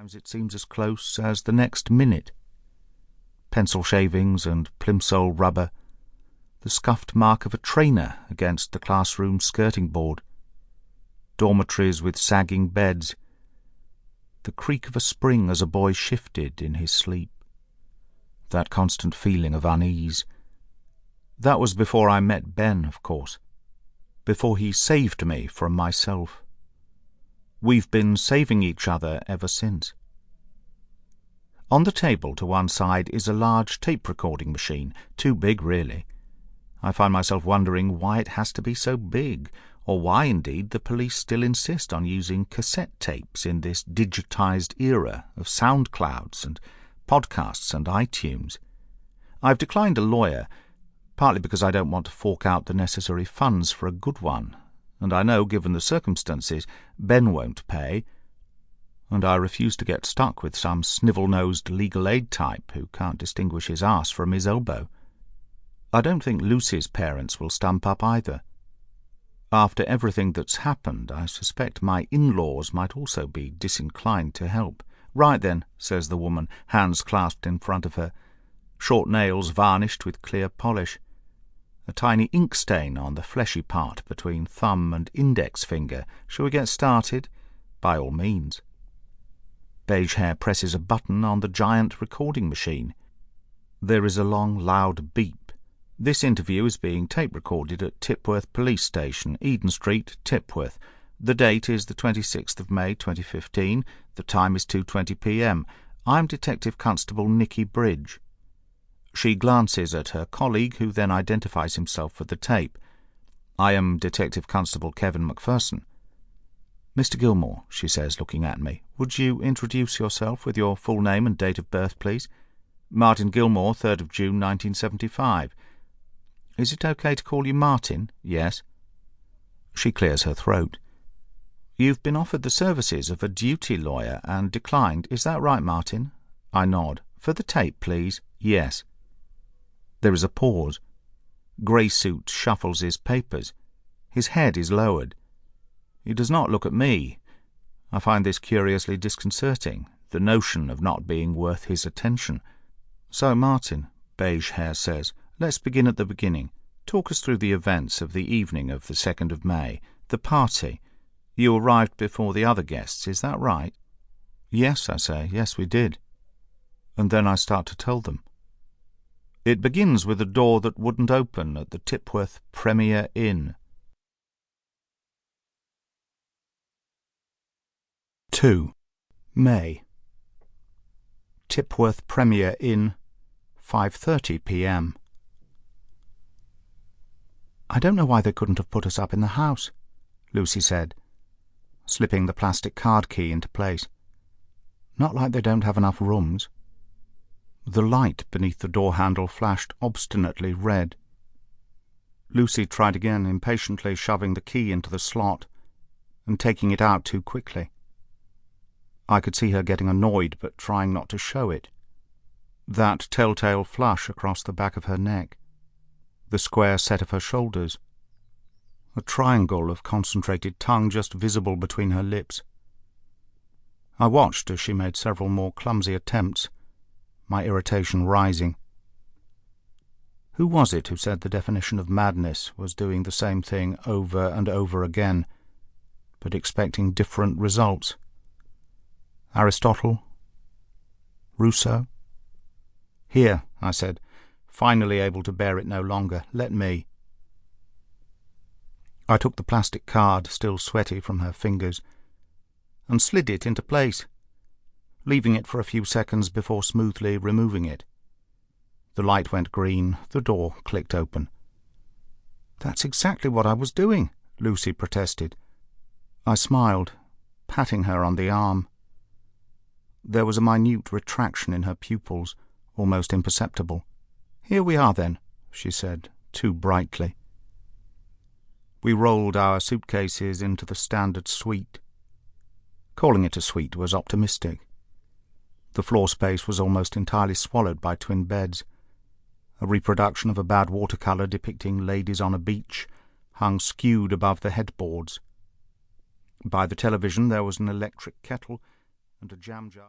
Sometimes it seems as close as the next minute. Pencil shavings and plimsoll rubber, the scuffed mark of a trainer against the classroom skirting board, dormitories with sagging beds, the creak of a spring as a boy shifted in his sleep, that constant feeling of unease. That was before I met Ben, of course, before he saved me from myself. We've been saving each other ever since. On the table to one side is a large tape-recording machine, too big, really. I find myself wondering why it has to be so big, or why, indeed, the police still insist on using cassette tapes in this digitized era of SoundClouds and podcasts and iTunes. I've declined a lawyer, partly because I don't want to fork out the necessary funds for a good one, and I know, given the circumstances, Ben won't pay, and I refuse to get stuck with some snivel-nosed legal aid type who can't distinguish his arse from his elbow. I don't think Lucy's parents will stump up either. After everything that's happened, I suspect my in-laws might also be disinclined to help. "Right then," says the woman, hands clasped in front of her, short nails varnished with clear polish, a tiny ink stain on the fleshy part between thumb and index finger. "Shall we get started?" "By all means." Beige hair presses a button on the giant recording machine. There is a long, loud beep. This interview is being tape-recorded at Tipworth Police Station, Eden Street, Tipworth. The date is the 26th of May, 2015. The time is 2:20 p.m. I'm Detective Constable Nicky Bridge. She glances at her colleague, who then identifies himself for the tape. "I am Detective Constable Kevin Macpherson." "Mr. Gilmore," she says, looking at me, "would you introduce yourself with your full name and date of birth, please?" "Martin Gilmore, 3rd of June, 1975. "Is it okay to call you Martin?" "Yes." She clears her throat. "You've been offered the services of a duty lawyer and declined. Is that right, Martin?" I nod. "For the tape, please." "Yes." There is a pause. Grey-suit shuffles his papers. His head is lowered. He does not look at me. I find this curiously disconcerting, the notion of not being worth his attention. "So, Martin," Beige Hair says, "let's begin at the beginning. Talk us through the events of the evening of the 2nd of May, the party. You arrived before the other guests, is that right?" "Yes," I say, "yes, we did." And then I start to tell them. It begins with a door that wouldn't open at the Tipworth Premier Inn. 2. May. Tipworth Premier Inn, 5:30 p.m. "I don't know why they couldn't have put us up in the house," Lucy said, slipping the plastic card key into place. "Not like they don't have enough rooms." The light beneath the door handle flashed obstinately red. Lucy tried again, impatiently shoving the key into the slot and taking it out too quickly. I could see her getting annoyed, but trying not to show it. That telltale flush across the back of her neck, the square set of her shoulders, a triangle of concentrated tongue just visible between her lips. I watched as she made several more clumsy attempts, my irritation rising. Who was it who said the definition of madness was doing the same thing over and over again, but expecting different results? Aristotle? Rousseau? "Here," I said, finally able to bear it no longer. "Let me." I took the plastic card, still sweaty from her fingers, and slid it into place, leaving it for a few seconds before smoothly removing it. The light went green, the door clicked open. "That's exactly what I was doing," Lucy protested. I smiled, patting her on the arm. There was a minute retraction in her pupils, almost imperceptible. "Here we are, then," she said, too brightly. We rolled our suitcases into the standard suite. Calling it a suite was optimistic. The floor space was almost entirely swallowed by twin beds. A reproduction of a bad watercolour depicting ladies on a beach hung skewed above the headboards. By the television there was an electric kettle and a jam jar.